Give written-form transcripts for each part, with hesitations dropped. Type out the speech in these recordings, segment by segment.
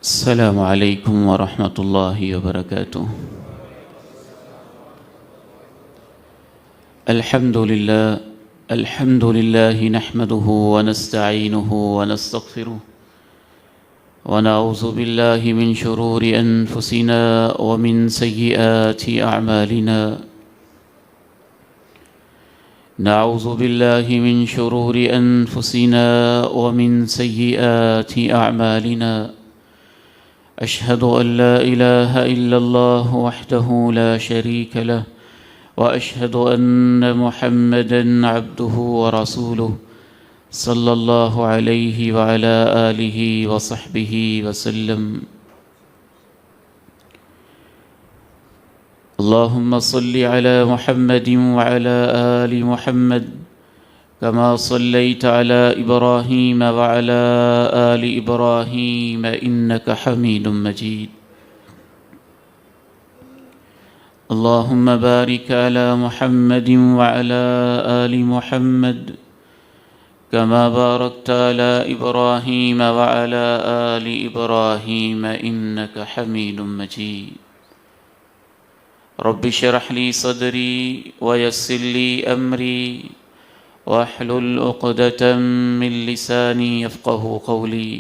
السلام عليكم ورحمة الله وبركاته. الحمد لله نحمده ونستعينه ونستغفره ونعوذ بالله من شرور أنفسنا ومن سيئات أعمالنا. نعوذ بالله من شرور أنفسنا ومن سيئات أعمالنا. أشهد أن لا إله إلا الله وحده لا شريك له وأشهد أن محمدًا عبده ورسوله صلى الله عليه وعلى آله وصحبه وسلم. اللهم صل على محمد وعلى آل محمد كما صليت على إبراهيم وعلى آل إبراهيم إنك حميد مجيد. اللهم بارك على محمد وعلى آل محمد كما باركت على إبراهيم وعلى آل إبراهيم إنك حميد مجيد. رب اشرح لي صدري ويسر لي أمري واحلل عقدة من لساني يفقه قولي.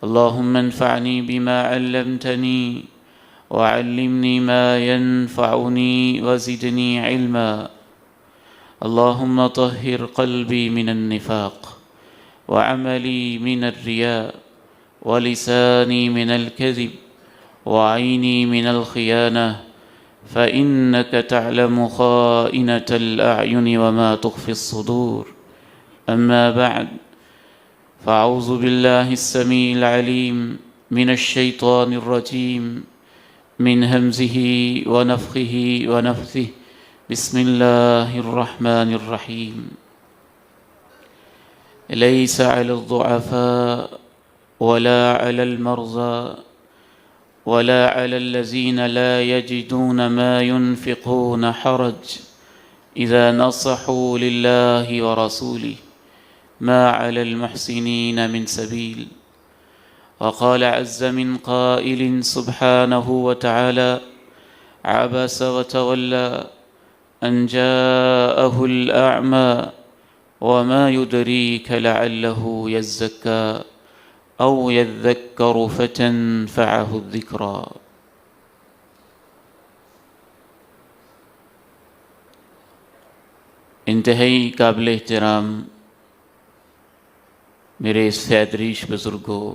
اللهم انفعني بما علمتني وعلمني ما ينفعني وزدني علما. اللهم طهر قلبي من النفاق وعملي من الرياء ولساني من الكذب وعيني من الخيانة فإنك تعلم خائنة الأعين وما تخفي الصدور. أما بعد، فأعوذ بالله السميع العليم من الشيطان الرجيم من همزه ونفخه ونفثه. بسم الله الرحمن الرحيم. ليس على الضعفاء ولا على المرضى ولا على الذين لا يجدون ما ينفقون حرج إذا نصحوا لله ورسوله ما على المحسنين من سبيل. وقال عز من قائل سبحانه وتعالى: عبس وتولى أن جاءه الأعمى وما يدريك لعله يزكى أو يذكر فتنفعه الذكرى. انتہائی قابل احترام میرے سیدریش بزرگوں،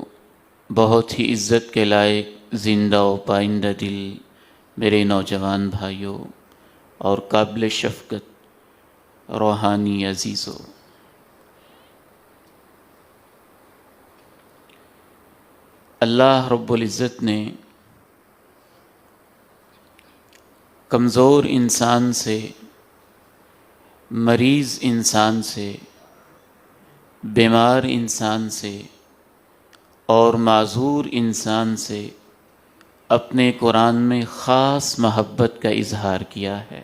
بہت ہی عزت کے لائق زندہ و پائندہ دل میرے نوجوان بھائیوں اور قابل شفقت روحانی عزیزوں، اللہ رب العزت نے کمزور انسان سے، مریض انسان سے، بیمار انسان سے اور معذور انسان سے اپنے قرآن میں خاص محبت کا اظہار کیا ہے۔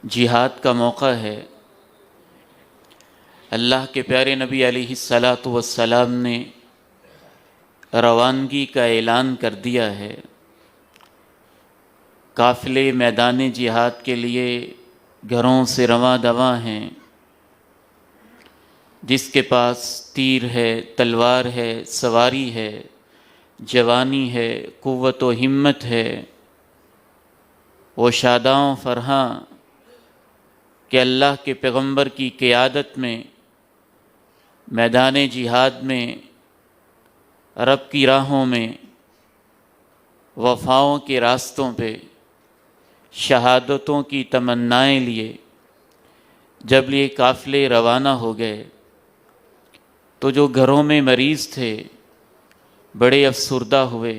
جہاد کا موقع ہے، اللہ کے پیارے نبی علیہ السلام نے روانگی کا اعلان کر دیا ہے۔ قافلے میدان جہاد کے لیے گھروں سے رواں دواں ہیں۔ جس کے پاس تیر ہے، تلوار ہے، سواری ہے، جوانی ہے، قوت و ہمت ہے، وہ شاداں و فرحاں کہ اللہ کے پیغمبر کی قیادت میں میدان جہاد میں، رب کی راہوں میں، وفاؤں کے راستوں پہ شہادتوں کی تمنائیں لیے جب یہ قافلے روانہ ہو گئے تو جو گھروں میں مریض تھے بڑے افسردہ ہوئے،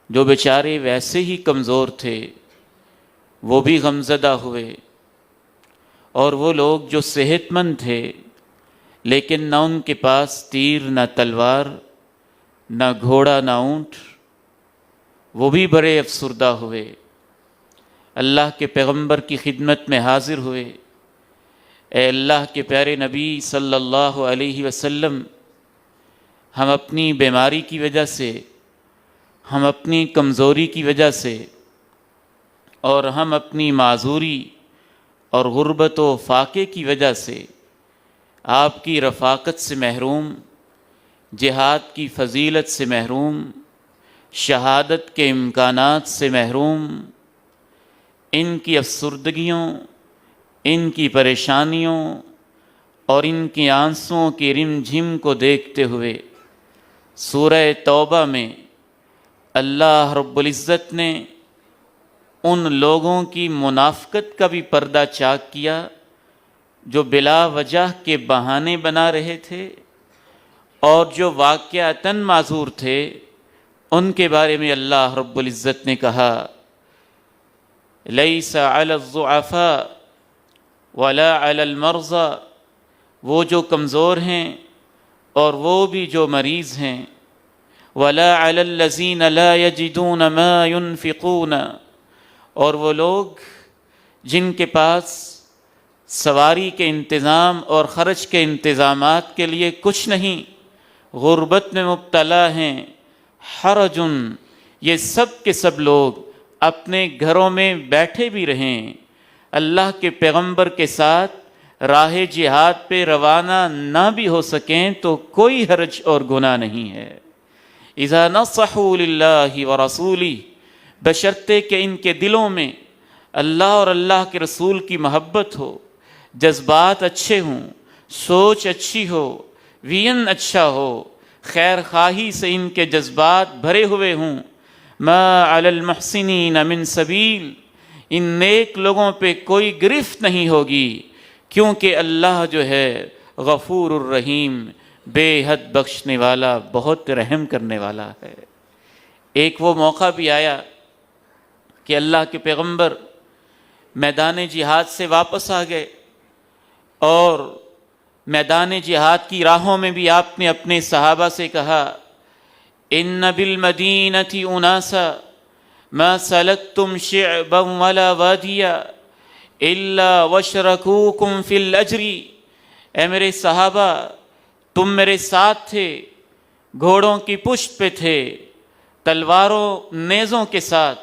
جو بیچارے ویسے ہی کمزور تھے وہ بھی غمزدہ ہوئے، اور وہ لوگ جو صحت مند تھے لیکن نہ ان کے پاس تیر، نہ تلوار، نہ گھوڑا، نہ اونٹ، وہ بھی بڑے افسردہ ہوئے۔ اللہ کے پیغمبر کی خدمت میں حاضر ہوئے، اے اللہ کے پیارے نبی صلی اللہ علیہ وسلم، ہم اپنی بیماری کی وجہ سے، ہم اپنی کمزوری کی وجہ سے، اور ہم اپنی معذوری اور غربت و فاقے کی وجہ سے آپ کی رفاقت سے محروم، جہاد کی فضیلت سے محروم، شہادت کے امکانات سے محروم، ان کی افسردگیوں، ان کی پریشانیوں اور ان کی آنسوؤں کی رم جھم کو دیکھتے ہوئے سورہ توبہ میں اللہ رب العزت نے ان لوگوں کی منافقت کا بھی پردہ چاک کیا جو بلا وجہ کے بہانے بنا رہے تھے، اور جو واقعتاً معذور تھے ان کے بارے میں اللہ رب العزت نے کہا لیس علی الضعفاء ولا علی المرضى، وہ جو کمزور ہیں اور وہ بھی جو مریض ہیں، ولا علی الذین لا یجدون ما ينفقون، اور وہ لوگ جن کے پاس سواری کے انتظام اور خرچ کے انتظامات کے لیے کچھ نہیں، غربت میں مبتلا ہیں، حرج، یہ سب کے سب لوگ اپنے گھروں میں بیٹھے بھی رہیں، اللہ کے پیغمبر کے ساتھ راہ جہاد پہ روانہ نہ بھی ہو سکیں تو کوئی حرج اور گناہ نہیں ہے۔ اذا نصحوا للہ ورسولہ، بشرطے کہ ان کے دلوں میں اللہ اور اللہ کے رسول کی محبت ہو، جذبات اچھے ہوں، سوچ اچھی ہو، وین اچھا ہو، خیر خواہی سے ان کے جذبات بھرے ہوئے ہوں، ما علی المحسنین من سبیل، ان نیک لوگوں پہ کوئی گرفت نہیں ہوگی، کیونکہ اللہ جو ہے غفور الرحیم، بے حد بخشنے والا، بہت رحم کرنے والا ہے۔ ایک وہ موقع بھی آیا کہ اللہ کے پیغمبر میدان جہاد سے واپس آ گئے، اور میدان جہاد کی راہوں میں بھی آپ نے اپنے صحابہ سے کہا ان بالمدینۃ اناسا ما سلکتم شعبا ولا وادیا الا وشرکوکم فی الاجر، اے میرے صحابہ تم میرے ساتھ تھے، گھوڑوں کی پشت پہ تھے، تلواروں نیزوں کے ساتھ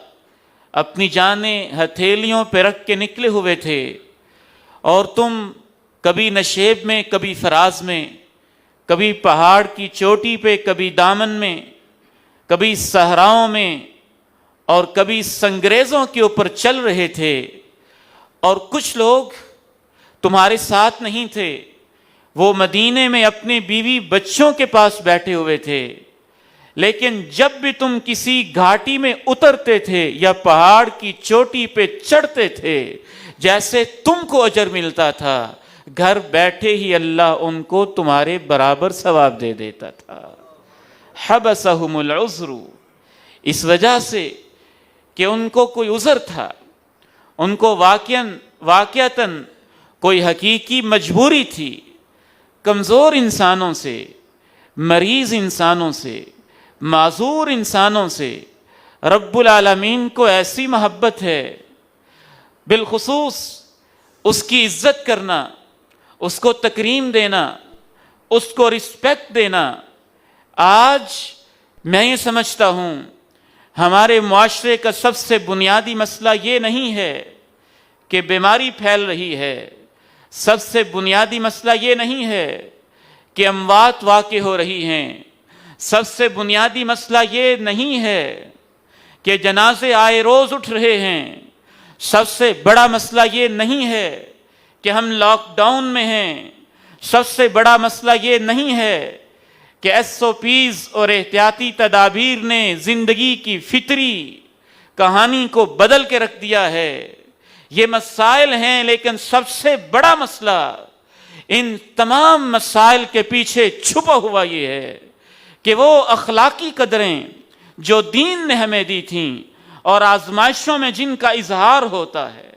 اپنی جانیں ہتھیلیوں پہ رکھ کے نکلے ہوئے تھے، اور تم کبھی نشیب میں، کبھی فراز میں، کبھی پہاڑ کی چوٹی پہ، کبھی دامن میں، کبھی صحراؤں میں، اور کبھی سنگریزوں کے اوپر چل رہے تھے، اور کچھ لوگ تمہارے ساتھ نہیں تھے، وہ مدینے میں اپنے بیوی بچوں کے پاس بیٹھے ہوئے تھے، لیکن جب بھی تم کسی گھاٹی میں اترتے تھے یا پہاڑ کی چوٹی پہ چڑھتے تھے، جیسے تم کو اجر ملتا تھا، گھر بیٹھے ہی اللہ ان کو تمہارے برابر ثواب دے دیتا تھا۔ حبسہم العذر، اس وجہ سے کہ ان کو کوئی عذر تھا، ان کو واقعتاً کوئی حقیقی مجبوری تھی، کمزور انسانوں سے، مریض انسانوں سے، معذور انسانوں سے رب العالمین کو ایسی محبت ہے، بالخصوص اس کی عزت کرنا، اس کو تکریم دینا، اس کو رسپیکٹ دینا۔ آج میں یہ سمجھتا ہوں ہمارے معاشرے کا سب سے بنیادی مسئلہ یہ نہیں ہے کہ بیماری پھیل رہی ہے، سب سے بنیادی مسئلہ یہ نہیں ہے کہ اموات واقع ہو رہی ہیں، سب سے بنیادی مسئلہ یہ نہیں ہے کہ جنازے آئے روز اٹھ رہے ہیں، سب سے بڑا مسئلہ یہ نہیں ہے کہ ہم لاک ڈاؤن میں ہیں، سب سے بڑا مسئلہ یہ نہیں ہے کہ SOPs اور احتیاطی تدابیر نے زندگی کی فطری کہانی کو بدل کے رکھ دیا ہے۔ یہ مسائل ہیں، لیکن سب سے بڑا مسئلہ ان تمام مسائل کے پیچھے چھپا ہوا یہ ہے کہ وہ اخلاقی قدریں جو دین نے ہمیں دی تھیں اور آزمائشوں میں جن کا اظہار ہوتا ہے،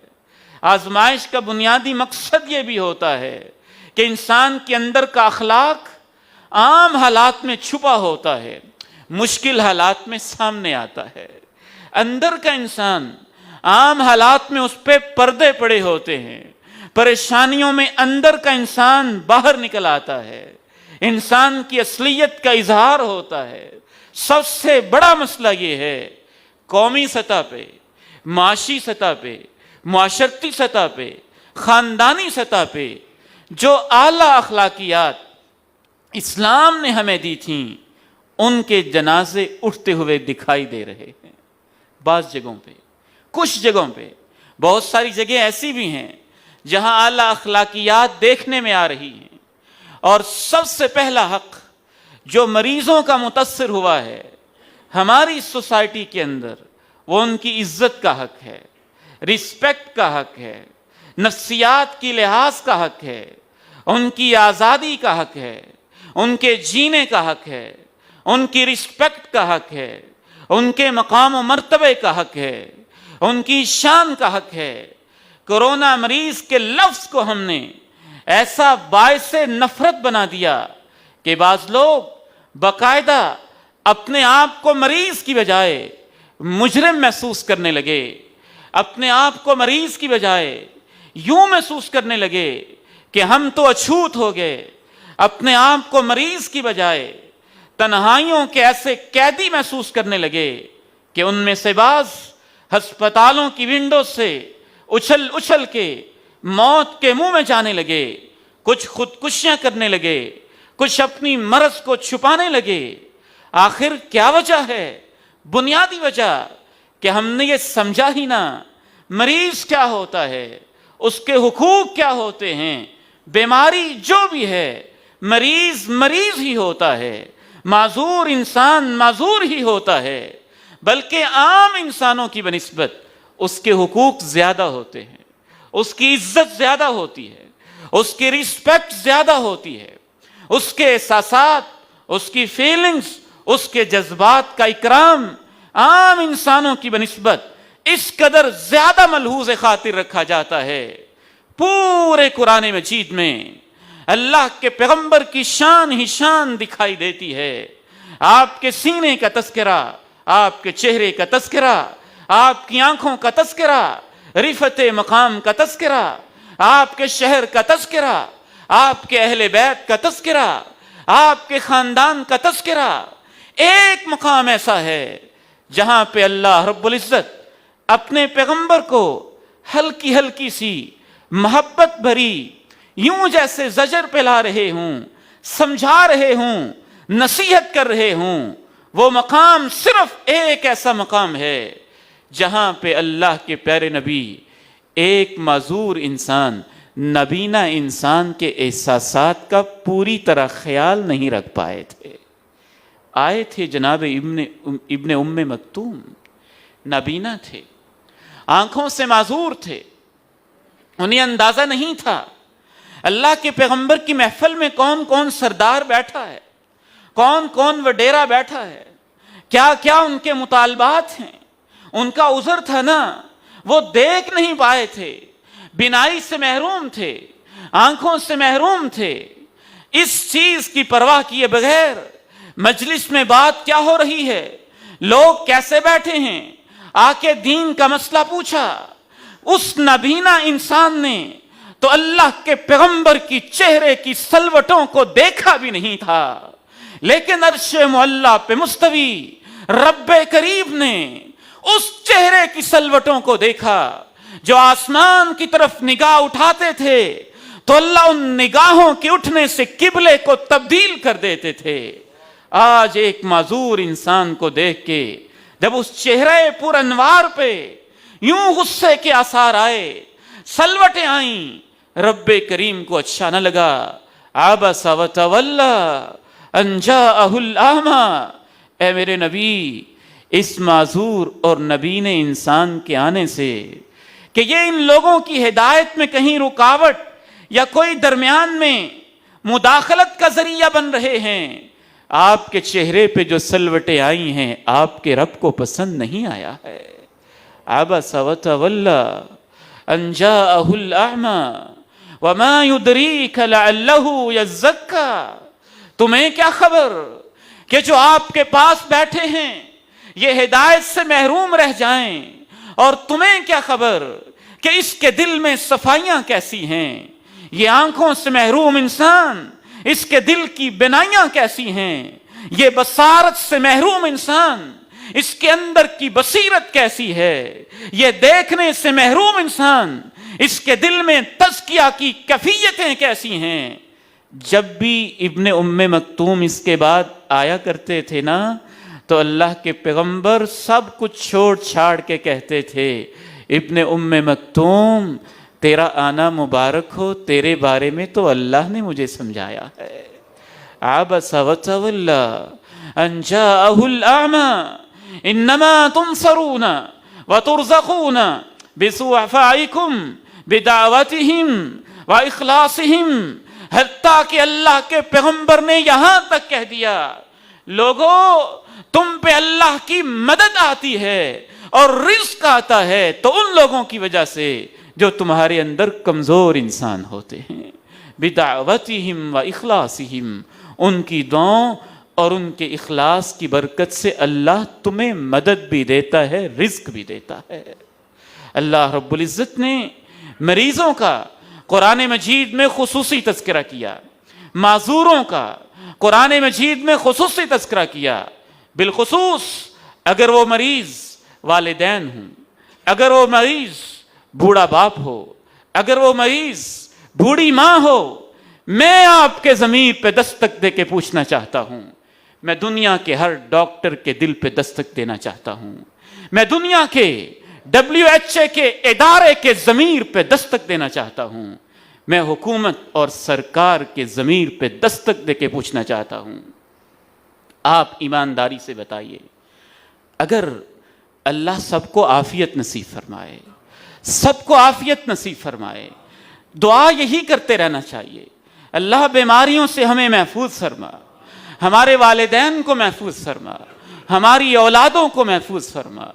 آزمائش کا بنیادی مقصد یہ بھی ہوتا ہے کہ انسان کے اندر کا اخلاق عام حالات میں چھپا ہوتا ہے، مشکل حالات میں سامنے آتا ہے۔ اندر کا انسان عام حالات میں اس پہ پردے پڑے ہوتے ہیں، پریشانیوں میں اندر کا انسان باہر نکل آتا ہے۔ انسان کی اصلیت کا اظہار ہوتا ہے۔ سب سے بڑا مسئلہ یہ ہے قومی سطح پہ، معاشی سطح پہ، معاشرتی سطح پہ، خاندانی سطح پہ جو اعلیٰ اخلاقیات اسلام نے ہمیں دی تھیں ان کے جنازے اٹھتے ہوئے دکھائی دے رہے ہیں بعض جگہوں پہ۔ کچھ جگہوں پہ، بہت ساری جگہیں ایسی بھی ہیں جہاں اعلیٰ اخلاقیات دیکھنے میں آ رہی ہیں، اور سب سے پہلا حق جو مریضوں کا متاثر ہوا ہے ہماری سوسائٹی کے اندر، وہ ان کی عزت کا حق ہے، رسپیکٹ کا حق ہے، نفسیات کی لحاظ کا حق ہے، ان کی آزادی کا حق ہے، ان کے جینے کا حق ہے، ان کی رسپیکٹ کا حق ہے، ان کے مقام و مرتبے کا حق ہے، ان کی شان کا حق ہے۔ کورونا مریض کے لفظ کو ہم نے ایسا باعث نفرت بنا دیا کہ بعض لوگ باقاعدہ اپنے آپ کو مریض کی بجائے مجرم محسوس کرنے لگے، اپنے آپ کو مریض کی بجائے یوں محسوس کرنے لگے کہ ہم تو اچھوت ہو گئے، اپنے آپ کو مریض کی بجائے تنہائیوں کے ایسے قیدی محسوس کرنے لگے کہ ان میں سے بعض ہسپتالوں کی ونڈو سے اچھل اچھل کے موت کے منہ میں جانے لگے، کچھ خودکشیاں کرنے لگے، کچھ اپنی مرض کو چھپانے لگے۔ آخر کیا وجہ ہے؟ بنیادی وجہ کہ ہم نے یہ سمجھا ہی نہ مریض کیا ہوتا ہے، اس کے حقوق کیا ہوتے ہیں۔ بیماری جو بھی ہے، مریض مریض ہی ہوتا ہے، معذور انسان معذور ہی ہوتا ہے، بلکہ عام انسانوں کی بنسبت اس کے حقوق زیادہ ہوتے ہیں، اس کی عزت زیادہ ہوتی ہے، اس کی رسپیکٹ زیادہ ہوتی ہے، اس کے احساسات، اس کی فیلنگز، اس کے جذبات کا اکرام عام انسانوں کی بنسبت اس قدر زیادہ ملحوظ خاطر رکھا جاتا ہے۔ پورے قرآن مجید میں اللہ کے پیغمبر کی شان ہی شان دکھائی دیتی ہے۔ آپ کے سینے کا تذکرہ، آپ کے چہرے کا تذکرہ، آپ کی آنکھوں کا تذکرہ، رفعت مقام کا تذکرہ، آپ کے شہر کا تذکرہ، آپ کے اہل بیت کا تذکرہ، آپ کے خاندان کا تذکرہ۔ ایک مقام ایسا ہے جہاں پہ اللہ رب العزت اپنے پیغمبر کو ہلکی ہلکی سی محبت بھری، یوں جیسے زجر پلا رہے ہوں، سمجھا رہے ہوں، نصیحت کر رہے ہوں۔ وہ مقام صرف ایک ایسا مقام ہے جہاں پہ اللہ کے پیارے نبی ایک معذور انسان، نبینا انسان کے احساسات کا پوری طرح خیال نہیں رکھ پائے تھے۔ آئے تھے جناب ابن ام مکتوم، نبینا تھے، آنکھوں سے معذور تھے، انہیں اندازہ نہیں تھا اللہ کے پیغمبر کی محفل میں کون کون سردار بیٹھا ہے، کون کون وڈیرا بیٹھا ہے، کیا کیا ان کے مطالبات ہیں۔ ان کا عذر تھا نا، وہ دیکھ نہیں پائے تھے، بینائی سے محروم تھے، آنکھوں سے محروم تھے۔ اس چیز کی پرواہ کیے بغیر مجلس میں بات کیا ہو رہی ہے، لوگ کیسے بیٹھے ہیں، آ کے دین کا مسئلہ پوچھا۔ اس نبینا انسان نے تو اللہ کے پیغمبر کی چہرے کی سلوٹوں کو دیکھا بھی نہیں تھا، لیکن عرش معلی پہ مستوی رب کریم نے اس چہرے کی سلوٹوں کو دیکھا۔ جو آسمان کی طرف نگاہ اٹھاتے تھے تو اللہ ان نگاہوں کے اٹھنے سے قبلے کو تبدیل کر دیتے تھے۔ آج ایک معذور انسان کو دیکھ کے جب اس چہرے پر انوار پہ یوں غصے کے آثار آئے، سلوٹیں آئیں، رب کریم کو اچھا نہ لگا۔ عبس وتولی ان جاءہ الاعمی، اے میرے نبی اس معذور اور نبین انسان کے آنے سے کہ یہ ان لوگوں کی ہدایت میں کہیں رکاوٹ یا کوئی درمیان میں مداخلت کا ذریعہ بن رہے ہیں، آپ کے چہرے پہ جو سلوٹیں آئی ہیں آپ کے رب کو پسند نہیں آیا ہے۔ عبس وتولی ان جاءہ الاعمی وما يدریک لعلہ یزکی، تمہیں کیا خبر کہ جو آپ کے پاس بیٹھے ہیں یہ ہدایت سے محروم رہ جائیں، اور تمہیں کیا خبر کہ اس کے دل میں صفائیاں کیسی ہیں۔ یہ آنکھوں سے محروم انسان اس کے دل کی بنائیاں کیسی ہیں، یہ بصارت سے محروم انسان اس کے اندر کی بصیرت کیسی ہے، یہ دیکھنے سے محروم انسان اس کے دل میں تزکیہ کی کیفیتیں کیسی ہیں۔ جب بھی ابن ام مکتوم اس کے بعد آیا کرتے تھے نا، تو اللہ کے پیغمبر سب کچھ چھوڑ چھاڑ کے کہتے تھے، ابن ام مکتوم تیرا آنا مبارک ہو، تیرے بارے میں تو اللہ نے مجھے سمجھایا ہے۔ عبس وتولى ان جاءه الاعمى انما تنصرون وترزقون بضعفائكم بدعوتهم واخلاصهم، حتیٰ کہ اللہ کے پیغمبر نے یہاں تک کہہ دیا، لوگوں تم پہ اللہ کی مدد آتی ہے اور رزق آتا ہے تو ان لوگوں کی وجہ سے جو تمہارے اندر کمزور انسان ہوتے ہیں، بدعوتهم واخلاصهم، ان کی دعاؤں اور ان کے اخلاص کی برکت سے اللہ تمہیں مدد بھی دیتا ہے، رزق بھی دیتا ہے۔ اللہ رب العزت نے مریضوں کا قرآن مجید میں خصوصی تذکرہ کیا، معذوروں کا قرآن مجید میں خصوصی تذکرہ کیا، بالخصوص اگر وہ مریض والدین ہوں، اگر وہ مریض بوڑھا باپ ہو، اگر وہ مریض بوڑھی ماں ہو۔ میں آپ کے ضمیر پہ دستک دے کے پوچھنا چاہتا ہوں، میں دنیا کے ہر ڈاکٹر کے دل پہ دستک دینا چاہتا ہوں، میں دنیا کے WHO کے ادارے کے ضمیر پہ دستک دینا چاہتا ہوں، میں حکومت اور سرکار کے ضمیر پہ دستک دے کے پوچھنا چاہتا ہوں، آپ ایمانداری سے بتائیے، اگر اللہ سب کو عافیت نصیب فرمائے، سب کو عافیت نصیب فرمائے، دعا یہی کرتے رہنا چاہیے، اللہ بیماریوں سے ہمیں محفوظ فرما، ہمارے والدین کو محفوظ فرما، ہماری اولادوں کو محفوظ فرما،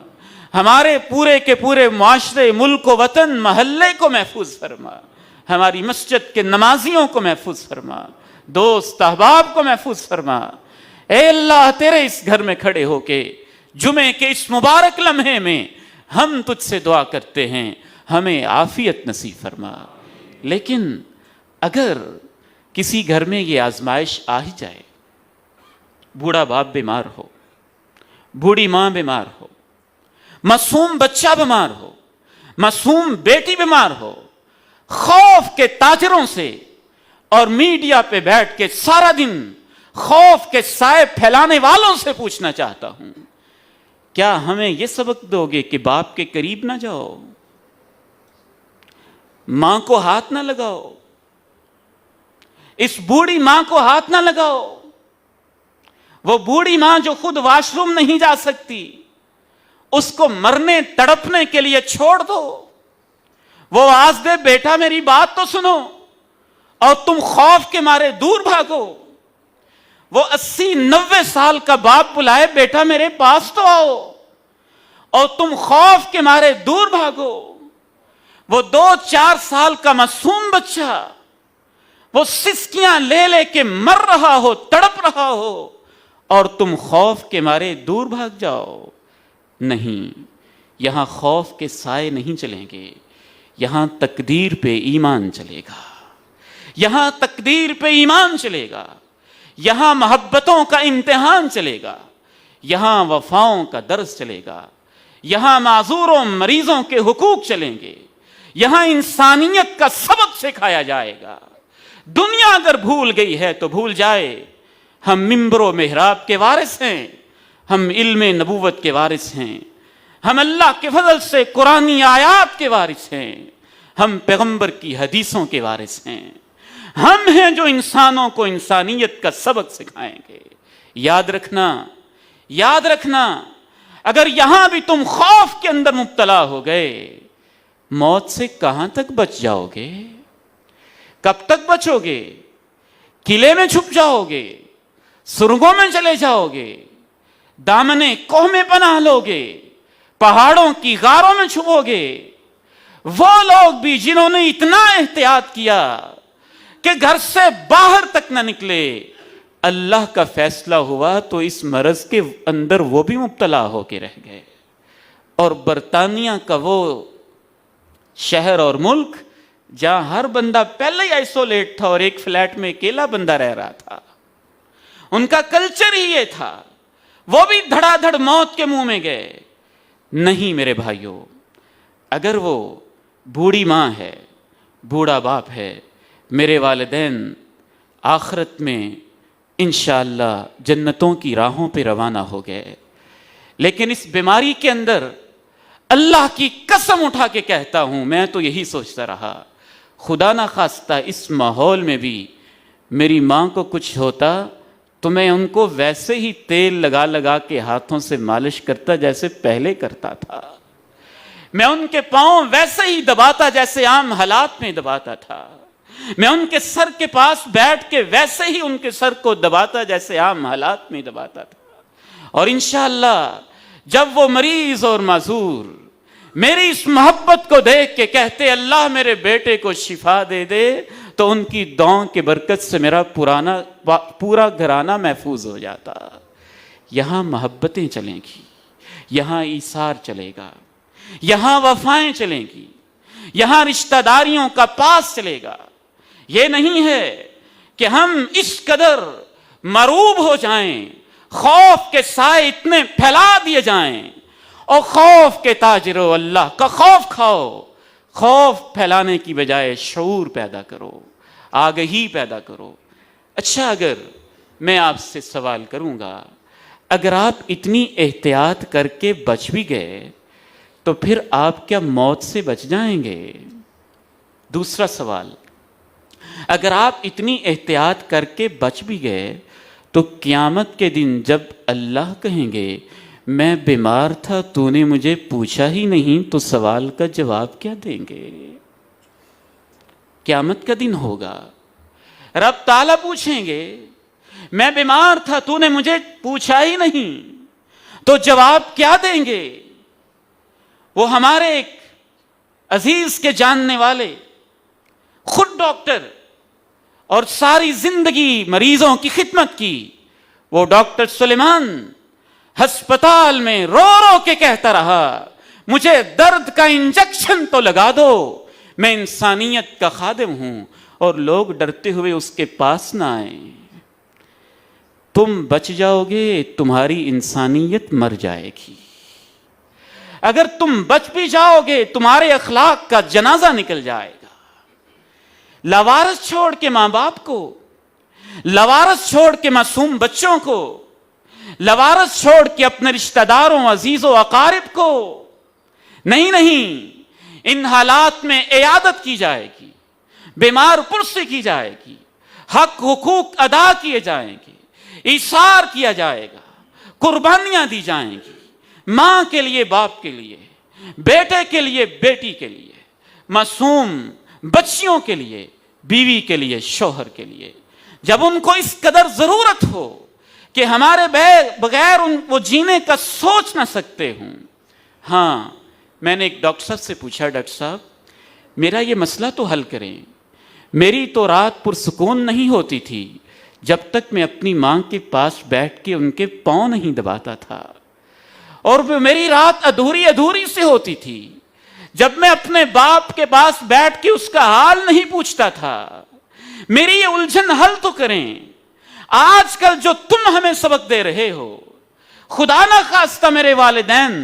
ہمارے پورے کے پورے معاشرے، ملک و وطن، محلے کو محفوظ فرما، ہماری مسجد کے نمازیوں کو محفوظ فرما، دوست احباب کو محفوظ فرما۔ اے اللہ، تیرے اس گھر میں کھڑے ہو کے جمعے کے اس مبارک لمحے میں ہم تجھ سے دعا کرتے ہیں، ہمیں عافیت نصیب فرما۔ لیکن اگر کسی گھر میں یہ آزمائش آ ہی جائے، بوڑھا باپ بیمار ہو، بوڑھی ماں بیمار ہو، معصوم بچہ بیمار ہو، معصوم بیٹی بیمار ہو، خوف کے تاجروں سے اور میڈیا پہ بیٹھ کے سارا دن خوف کے سائے پھیلانے والوں سے پوچھنا چاہتا ہوں، کیا ہمیں یہ سبق دو گے کہ باپ کے قریب نہ جاؤ، ماں کو ہاتھ نہ لگاؤ، اس بوڑھی ماں کو ہاتھ نہ لگاؤ، وہ بوڑھی ماں جو خود واش روم نہیں جا سکتی، اس کو مرنے تڑپنے کے لیے چھوڑ دو، وہ آواز دے بیٹا میری بات تو سنو، اور تم خوف کے مارے دور بھاگو، وہ 80-90 سال کا باپ بلائے بیٹا میرے پاس تو آؤ، اور تم خوف کے مارے دور بھاگو، وہ 2-4 سال کا معصوم بچہ وہ سسکیاں لے لے کے مر رہا ہو، تڑپ رہا ہو، اور تم خوف کے مارے دور بھاگ جاؤ۔ نہیں، یہاں خوف کے سائے نہیں چلیں گے، یہاں تقدیر پہ ایمان چلے گا، یہاں تقدیر پہ ایمان چلے گا، یہاں محبتوں کا امتحان چلے گا، یہاں وفاؤں کا درس چلے گا، یہاں معذوروں مریضوں کے حقوق چلیں گے، یہاں انسانیت کا سبق سکھایا جائے گا۔ دنیا اگر بھول گئی ہے تو بھول جائے، ہم منبر و محراب کے وارث ہیں، ہم علم نبوت کے وارث ہیں، ہم اللہ کے فضل سے قرآنی آیات کے وارث ہیں، ہم پیغمبر کی حدیثوں کے وارث ہیں، ہم ہیں جو انسانوں کو انسانیت کا سبق سکھائیں گے۔ یاد رکھنا، یاد رکھنا، اگر یہاں بھی تم خوف کے اندر مبتلا ہو گئے، موت سے کہاں تک بچ جاؤ گے؟ کب تک بچو گے؟ قلعے میں چھپ جاؤ گے؟ سرنگوں میں چلے جاؤ گے؟ دامنے کوہ میں پناہ لو گے؟ پہاڑوں کی غاروں میں چھپو گے؟ وہ لوگ بھی جنہوں نے اتنا احتیاط کیا کہ گھر سے باہر تک نہ نکلے، اللہ کا فیصلہ ہوا تو اس مرض کے اندر وہ بھی مبتلا ہو کے رہ گئے، اور برطانیہ کا وہ شہر اور ملک جہاں ہر بندہ پہلے ہی آئسولیٹ تھا اور ایک فلیٹ میں اکیلا بندہ رہ رہا تھا. ان کا کلچر ہی یہ تھا. وہ بھی دھڑا دھڑ موت کے منہ میں گئے. نہیں میرے بھائیوں، اگر وہ بوڑھی ماں ہے، بوڑھا باپ ہے، میرے والدین آخرت میں انشاءاللہ جنتوں کی راہوں پہ روانہ ہو گئے. لیکن اس بیماری کے اندر اللہ کی قسم اٹھا کے کہتا ہوں، میں تو یہی سوچتا رہا، خدا نہ خواستہ اس ماحول میں بھی میری ماں کو کچھ ہوتا تو میں ان کو ویسے ہی تیل لگا لگا کے ہاتھوں سے مالش کرتا جیسے پہلے کرتا تھا. میں ان کے پاؤں ویسے ہی دباتا جیسے عام حالات میں دباتا تھا. میں ان کے سر کے پاس بیٹھ کے ویسے ہی ان کے سر کو دباتا جیسے عام حالات میں دباتا تھا. اور انشاءاللہ جب وہ مریض اور معذور میری اس محبت کو دیکھ کے کہتے اللہ میرے بیٹے کو شفا دے دے، تو ان کی دعاؤں کی برکت سے میرا پورا گھرانہ محفوظ ہو جاتا. یہاں محبتیں چلیں گی، یہاں ایثار چلے گا، یہاں وفائیں چلیں گی، یہاں رشتہ داریوں کا پاس چلے گا. یہ نہیں ہے کہ ہم اس قدر مروب ہو جائیں، خوف کے سائے اتنے پھیلا دیے جائیں، اور خوف کے تاجرو اللہ کا خوف کھاؤ. خوف پھیلانے کی بجائے شعور پیدا کرو، آگہی پیدا کرو. اچھا، اگر میں آپ سے سوال کروں گا، اگر آپ اتنی احتیاط کر کے بچ بھی گئے تو پھر آپ کیا موت سے بچ جائیں گے؟ دوسرا سوال، اگر آپ اتنی احتیاط کر کے بچ بھی گئے تو قیامت کے دن جب اللہ کہیں گے میں بیمار تھا تو نے مجھے پوچھا ہی نہیں، تو سوال کا جواب کیا دیں گے؟ قیامت کا دن ہوگا، رب تعالیٰ پوچھیں گے میں بیمار تھا تو نے مجھے پوچھا ہی نہیں، تو جواب کیا دیں گے؟ وہ ہمارے ایک عزیز کے جاننے والے، خود ڈاکٹر اور ساری زندگی مریضوں کی خدمت کی، وہ ڈاکٹر سلیمان ہسپتال میں رو رو کے کہتا رہا مجھے درد کا انجیکشن تو لگا دو، میں انسانیت کا خادم ہوں. اور لوگ ڈرتے ہوئے اس کے پاس نہ آئیں. تم بچ جاؤ گے، تمہاری انسانیت مر جائے گی. اگر تم بچ بھی جاؤ گے تمہارے اخلاق کا جنازہ نکل جائے گا. لاوارث چھوڑ کے ماں باپ کو، لاوارث چھوڑ کے معصوم بچوں کو، لاوارث چھوڑ کے اپنے رشتہ داروں عزیزوں اقارب کو، نہیں، ان حالات میں عیادت کی جائے گی، بیمار پرسی کی جائے گی، حق حقوق ادا کیے جائیں گے، ایثار کیا جائے گا، قربانیاں دی جائیں گی، ماں کے لیے، باپ کے لیے، بیٹے کے لیے، بیٹی کے لیے، معصوم بچیوں کے لیے، بیوی کے لیے، شوہر کے لیے. جب ان کو اس قدر ضرورت ہو کہ ہمارے بغیر وہ جینے کا سوچ نہ سکتے ہوں. ہاں، میں نے ایک ڈاکٹر صاحب سے پوچھا ڈاکٹر صاحب میرا یہ مسئلہ تو حل کریں. میری تو رات پرسکون نہیں ہوتی تھی جب تک میں اپنی ماں کے پاس بیٹھ کے ان کے پاؤں نہیں دباتا تھا، اور میری رات ادھوری سے ہوتی تھی جب میں اپنے باپ کے پاس بیٹھ کے اس کا حال نہیں پوچھتا تھا. میری یہ الجھن حل تو کریں. آج کل جو تم ہمیں سبق دے رہے ہو، خدا نہ خواستہ میرے والدین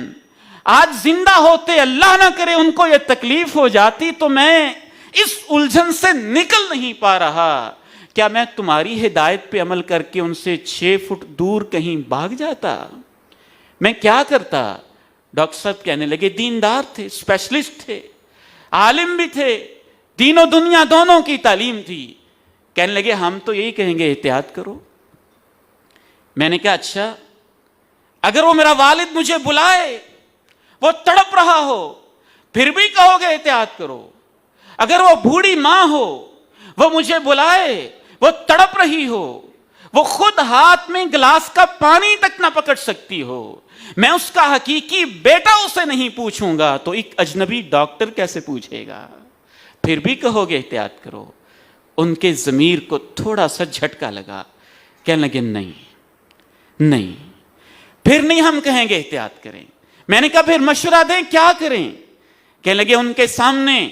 آج زندہ ہوتے، اللہ نہ کرے ان کو یہ تکلیف ہو جاتی، تو میں اس الجھن سے نکل نہیں پا رہا. کیا میں تمہاری ہدایت پہ عمل کر کے ان سے 6 فٹ دور کہیں بھاگ جاتا؟ میں کیا کرتا؟ ڈاکٹر صاحب کہنے لگے دیندار تھے، اسپیشلسٹ تھے، عالم بھی تھے، دین و دنیا دونوں کی تعلیم تھی. کہنے لگے ہم تو یہی کہیں گے احتیاط کرو. میں نے کہا اچھا، اگر وہ میرا والد مجھے بلائے، وہ تڑپ رہا ہو، پھر بھی کہو گے احتیاط کرو؟ اگر وہ بوڑھی ماں ہو، وہ مجھے بلائے، وہ تڑپ رہی ہو، وہ خود ہاتھ میں گلاس کا پانی تک نہ پکڑ سکتی ہو، میں اس کا حقیقی بیٹا اسے نہیں پوچھوں گا تو ایک اجنبی ڈاکٹر کیسے پوچھے گا؟ پھر بھی کہو گے احتیاط کرو. ان کے ضمیر کو تھوڑا سا جھٹکا لگا، کہنے لگے نہیں، پھر نہیں ہم کہیں گے احتیاط کریں. میں نے کہا پھر مشورہ دیں کیا کریں؟ کہنے لگے ان کے سامنے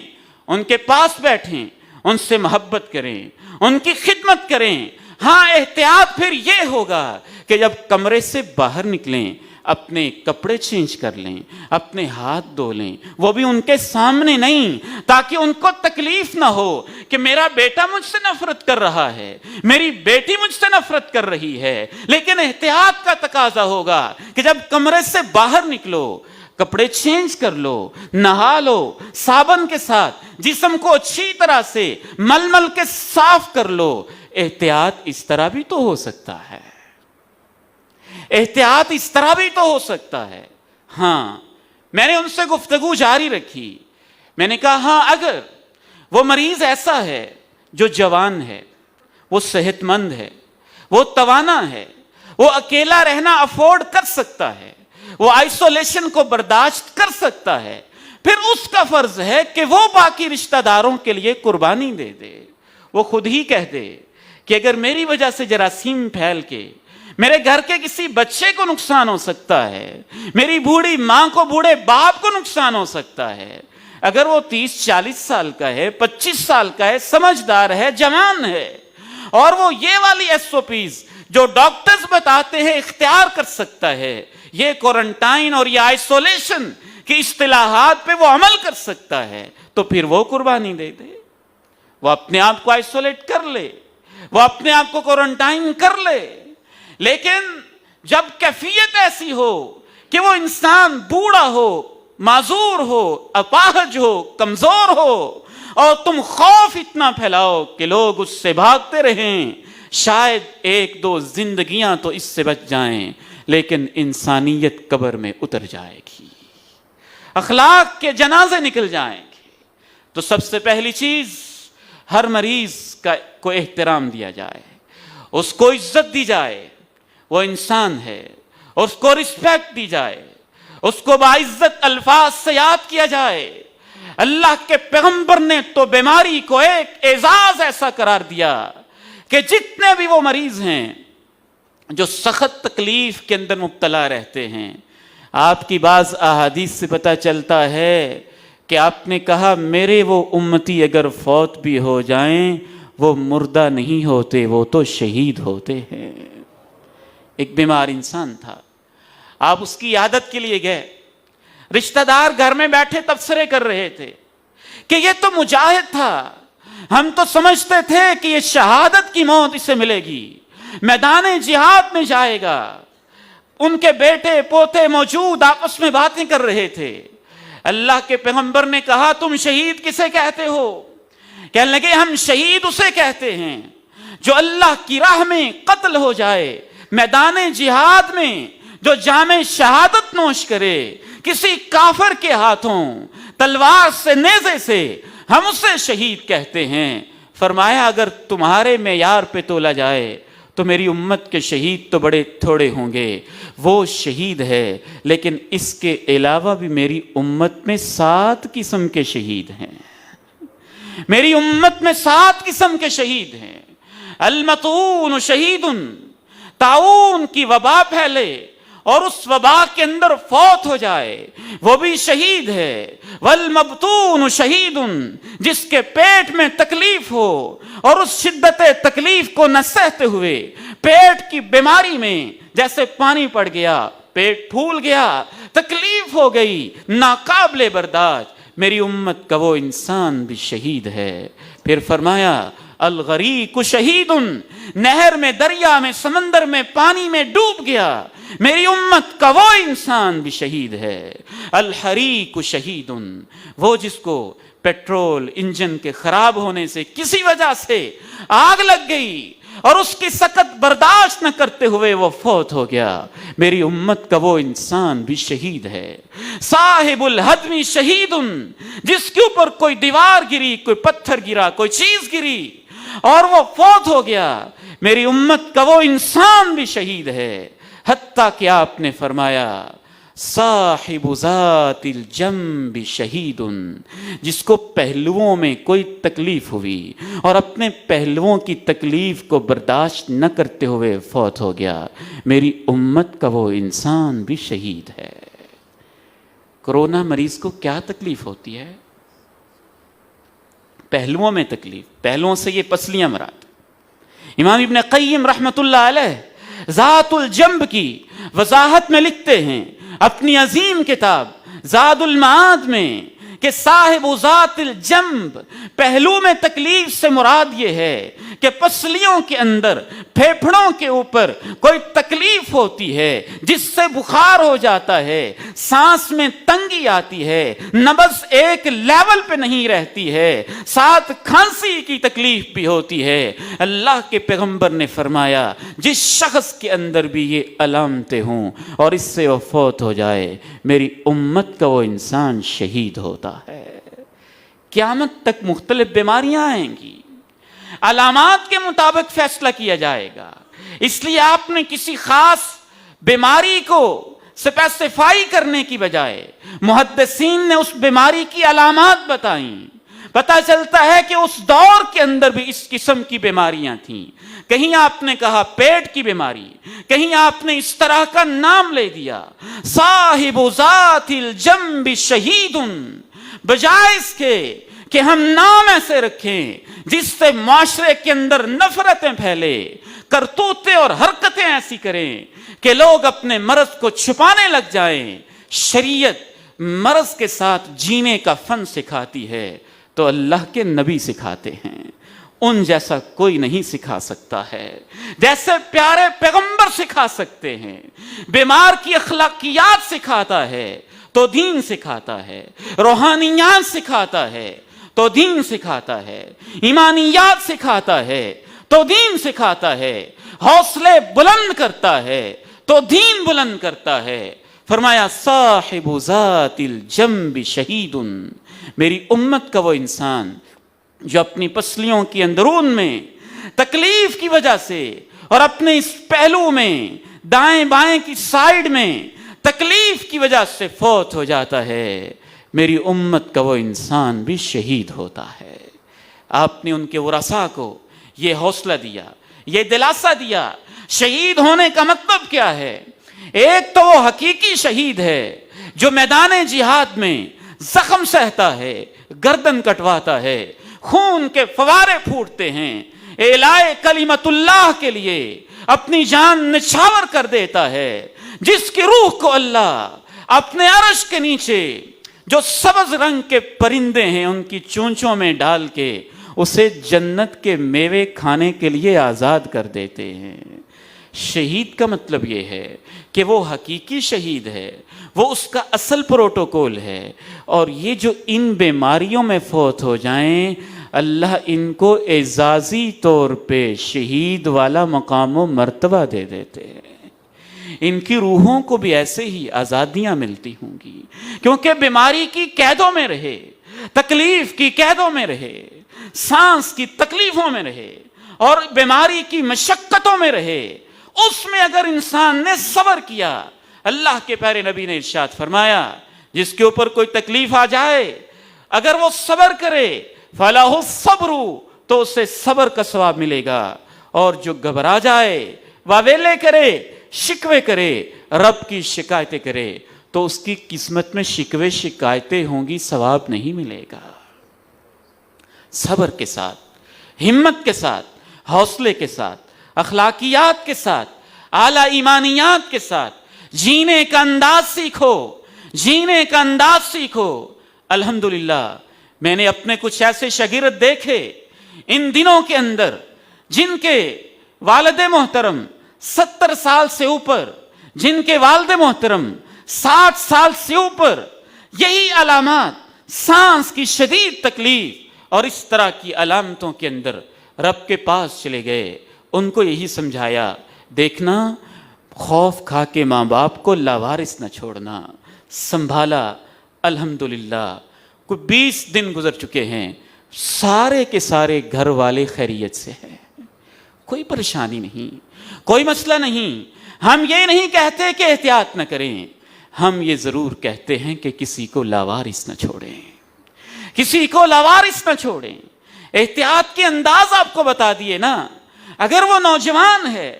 ان کے پاس بیٹھیں، ان سے محبت کریں، ان کی خدمت کریں۔ ہاں احتیاط پھر یہ ہوگا کہ جب کمرے سے باہر نکلیں اپنے کپڑے چینج کر لیں، اپنے ہاتھ دھو لیں، وہ بھی ان کے سامنے نہیں، تاکہ ان کو تکلیف نہ ہو کہ میرا بیٹا مجھ سے نفرت کر رہا ہے، میری بیٹی مجھ سے نفرت کر رہی ہے۔ لیکن احتیاط کا تقاضا ہوگا کہ جب کمرے سے باہر نکلو، کپڑے چینج کر لو، نہا لو، صابن کے ساتھ جسم کو اچھی طرح سے مل مل کے صاف کر لو۔ احتیاط اس طرح بھی تو ہو سکتا ہے، احتیاط اس طرح بھی تو ہو سکتا ہے۔ ہاں میں نے ان سے گفتگو جاری رکھی، میں نے کہا ہاں اگر وہ مریض ایسا ہے جو جوان ہے، وہ صحت مند ہے، وہ توانا ہے، وہ اکیلا رہنا افورڈ کر سکتا ہے، وہ آئسولیشن کو برداشت کر سکتا ہے، پھر اس کا فرض ہے کہ وہ باقی رشتہ داروں کے لیے قربانی دے دے۔ وہ خود ہی کہہ دے کہ اگر میری وجہ سے جراثیم پھیل کے میرے گھر کے کسی بچے کو نقصان ہو سکتا ہے، میری بوڑھی ماں کو، بوڑھے باپ کو نقصان ہو سکتا ہے، اگر وہ 30-40 سال کا ہے، 25 سال کا ہے، سمجھدار ہے، جوان ہے، اور وہ یہ والی ایس او پیز جو ڈاکٹرز بتاتے ہیں اختیار کر سکتا ہے، یہ کوارنٹائن اور یہ آئسولیشن کی اصطلاحات پہ وہ عمل کر سکتا ہے، تو پھر وہ قربانی دے دے، وہ اپنے آپ کو آئسولیٹ کر لے، وہ اپنے آپ کو کوارنٹائن کر لے۔ لیکن جب کیفیت ایسی ہو کہ وہ انسان بوڑھا ہو، معذور ہو، اپاہج ہو، کمزور ہو، اور تم خوف اتنا پھیلاؤ کہ لوگ اس سے بھاگتے رہیں، شاید 1-2 زندگیاں تو اس سے بچ جائیں، لیکن انسانیت قبر میں اتر جائے گی، اخلاق کے جنازے نکل جائیں گے۔ تو سب سے پہلی چیز، ہر مریض کو احترام دیا جائے، اس کو عزت دی جائے، وہ انسان ہے، اس کو رسپیکٹ دی جائے، اس کو باعزت الفاظ سے یاد کیا جائے۔ اللہ کے پیغمبر نے تو بیماری کو ایک اعزاز ایسا قرار دیا کہ جتنے بھی وہ مریض ہیں جو سخت تکلیف کے اندر مبتلا رہتے ہیں، آپ کی بعض احادیث سے پتہ چلتا ہے کہ آپ نے کہا میرے وہ امتی اگر فوت بھی ہو جائیں وہ مردہ نہیں ہوتے، وہ تو شہید ہوتے ہیں۔ ایک بیمار انسان تھا، آپ اس کی عیادت کے لیے گئے، رشتہ دار گھر میں بیٹھے تبصرے کر رہے تھے کہ یہ تو مجاہد تھا، ہم تو سمجھتے تھے کہ یہ شہادت کی موت اسے ملے گی، میدان جہاد میں جائے گا۔ ان کے بیٹے پوتے موجود آپس میں باتیں کر رہے تھے۔ اللہ کے پیغمبر نے کہا تم شہید کسے کہتے ہو؟ کہنے لگے ہم شہید اسے کہتے ہیں جو اللہ کی راہ میں قتل ہو جائے، میدان جہاد میں جو جام شہادت نوش کرے، کسی کافر کے ہاتھوں تلوار سے، نیزے سے، ہم اسے شہید کہتے ہیں۔ فرمایا اگر تمہارے معیار پہ تولا جائے تو میری امت کے شہید تو بڑے تھوڑے ہوں گے، وہ شہید ہے، لیکن اس کے علاوہ بھی میری امت میں 7 قسم کے شہید ہیں، میری امت میں 7 قسم کے شہید ہیں۔ المطعون شہید، طاعون کی وبا پھیلے اور اس وبا کے اندر فوت ہو جائے وہ بھی شہید ہے۔ والمبتون شہید، جس کے پیٹ میں تکلیف ہو اور اس شدت تکلیف کو نہ سہتے ہوئے پیٹ کی بیماری میں جیسے پانی پڑ گیا، پیٹ پھول گیا، تکلیف ہو گئی ناقابل برداشت، میری امت کا وہ انسان بھی شہید ہے۔ پھر فرمایا الغریق شہید، نہر میں، دریا میں، سمندر میں، پانی میں ڈوب گیا، میری امت کا وہ انسان بھی شہید ہے۔ الحریق شہید، وہ جس کو پیٹرول انجن کے خراب ہونے سے کسی وجہ سے آگ لگ گئی اور اس کی سکت برداشت نہ کرتے ہوئے وہ فوت ہو گیا، میری امت کا وہ انسان بھی شہید ہے۔ صاحب الحدم شہید، جس کے اوپر کوئی دیوار گری، کوئی پتھر گرا، کوئی چیز گری اور وہ فوت ہو گیا، میری امت کا وہ انسان بھی شہید ہے۔ حتیٰ کہ آپ نے فرمایا صاحب ذات الجنب شہید، جس کو پہلوؤں میں کوئی تکلیف ہوئی اور اپنے پہلوؤں کی تکلیف کو برداشت نہ کرتے ہوئے فوت ہو گیا، میری امت کا وہ انسان بھی شہید ہے۔ کورونا مریض کو کیا تکلیف ہوتی ہے؟ پہلوؤں میں تکلیف، پہلوؤں سے یہ پسلیاں مراد۔ امام ابن قیم رحمۃ اللہ علیہ ذات الجنب کی وضاحت میں لکھتے ہیں اپنی عظیم کتاب زاد المعاد میں کہ صاحب ذات الجنب، پہلو میں تکلیف سے مراد یہ ہے کہ پسلیوں کے اندر، پھیپھڑوں کے اوپر کوئی تکلیف ہوتی ہے جس سے بخار ہو جاتا ہے، سانس میں تنگی آتی ہے، نبض ایک لیول پہ نہیں رہتی ہے، ساتھ کھانسی کی تکلیف بھی ہوتی ہے۔ اللہ کے پیغمبر نے فرمایا جس شخص کے اندر بھی یہ علامتیں ہوں اور اس سے وہ فوت ہو جائے، میری امت کا وہ انسان شہید ہوتا ہے۔ قیامت تک مختلف بیماریاں آئیں گی، علامات کے مطابق فیصلہ کیا جائے گا۔ اس لیے آپ نے کسی خاص بیماری کو سپیسیفائی کرنے کی بجائے محدثین نے اس بیماری کی علامات بتائیں۔ پتہ چلتا ہے کہ اس دور کے اندر بھی اس قسم کی بیماریاں تھیں۔ کہیں آپ نے کہا پیٹ کی بیماری، کہیں آپ نے اس طرح کا نام لے دیا، صاحب ذات الجنب شہید، بجائے اس کے کہ ہم نام ایسے رکھیں جس سے معاشرے کے اندر نفرتیں پھیلے، کرتوتیں اور حرکتیں ایسی کریں کہ لوگ اپنے مرض کو چھپانے لگ جائیں۔ شریعت مرض کے ساتھ جینے کا فن سکھاتی ہے تو اللہ کے نبی سکھاتے ہیں، ان جیسا کوئی نہیں سکھا سکتا ہے، جیسے پیارے پیغمبر سکھا سکتے ہیں۔ بیمار کی اخلاقیات سکھاتا ہے تو دین سکھاتا ہے، روحانیات سکھاتا ہے تو دین سکھاتا ہے، ایمانیات سکھاتا ہے تو دین سکھاتا ہے، حوصلے بلند کرتا ہے تو دین بلند کرتا ہے۔ فرمایا صاحب ذات الجنب شہید، میری امت کا وہ انسان جو اپنی پسلیوں کی اندرون میں تکلیف کی وجہ سے اور اپنے اس پہلو میں دائیں بائیں کی سائیڈ میں تکلیف کی وجہ سے فوت ہو جاتا ہے، میری امت کا وہ انسان بھی شہید ہوتا ہے۔ آپ نے ان کے ورثاء کو یہ حوصلہ دیا، یہ دلاسا دیا۔ شہید ہونے کا مطلب کیا ہے؟ ایک تو وہ حقیقی شہید ہے جو میدان جہاد میں زخم سہتا ہے، گردن کٹواتا ہے، خون کے فوارے پھوٹتے ہیں، اعلائے کلمت اللہ کے لیے اپنی جان نچھاور کر دیتا ہے، جس کی روح کو اللہ اپنے عرش کے نیچے جو سبز رنگ کے پرندے ہیں ان کی چونچوں میں ڈال کے اسے جنت کے میوے کھانے کے لیے آزاد کر دیتے ہیں۔ شہید کا مطلب یہ ہے کہ وہ حقیقی شہید ہے، وہ اس کا اصل پروٹوکول ہے، اور یہ جو ان بیماریوں میں فوت ہو جائیں اللہ ان کو اعزازی طور پہ شہید والا مقام و مرتبہ دے دیتے ہیں۔ ان کی روحوں کو بھی ایسے ہی آزادیاں ملتی ہوں گی، کیونکہ بیماری کی قیدوں میں رہے، تکلیف کی قیدوں میں رہے، سانس کی تکلیفوں میں رہے اور بیماری کی مشقتوں میں رہے۔ اس میں اگر انسان نے صبر کیا، اللہ کے پیارے نبی نے ارشاد فرمایا جس کے اوپر کوئی تکلیف آ جائے اگر وہ صبر کرے فَلَهُ الصَّبْرُ، تو اسے صبر کا ثواب ملے گا، اور جو گھبرا جائے، واویلے کرے، شکوے کرے، رب کی شکایتیں کرے، تو اس کی قسمت میں شکوے شکایتیں ہوں گی، ثواب نہیں ملے گا۔ صبر کے ساتھ، ہمت کے ساتھ، حوصلے کے ساتھ، اخلاقیات کے ساتھ، اعلیٰ ایمانیات کے ساتھ جینے کا انداز سیکھو، جینے کا انداز سیکھو۔ الحمدللہ میں نے اپنے کچھ ایسے شاگرد دیکھے ان دنوں کے اندر جن کے والد محترم 70 سال سے اوپر، جن کے والد محترم 60 سال سے اوپر، یہی علامات، سانس کی شدید تکلیف اور اس طرح کی علامتوں کے اندر رب کے پاس چلے گئے۔ ان کو یہی سمجھایا، دیکھنا خوف کھا کے ماں باپ کو لاوارث نہ چھوڑنا۔ سنبھالا، الحمدللہ کوئی 20 دن گزر چکے ہیں، سارے کے سارے گھر والے خیریت سے ہیں، کوئی پریشانی نہیں، کوئی مسئلہ نہیں۔ ہم یہ نہیں کہتے کہ احتیاط نہ کریں، ہم یہ ضرور کہتے ہیں کہ کسی کو لاوارث نہ چھوڑیں، کسی کو لاوارث نہ چھوڑیں۔ احتیاط کے انداز آپ کو بتا دیے نا۔ اگر وہ نوجوان ہے،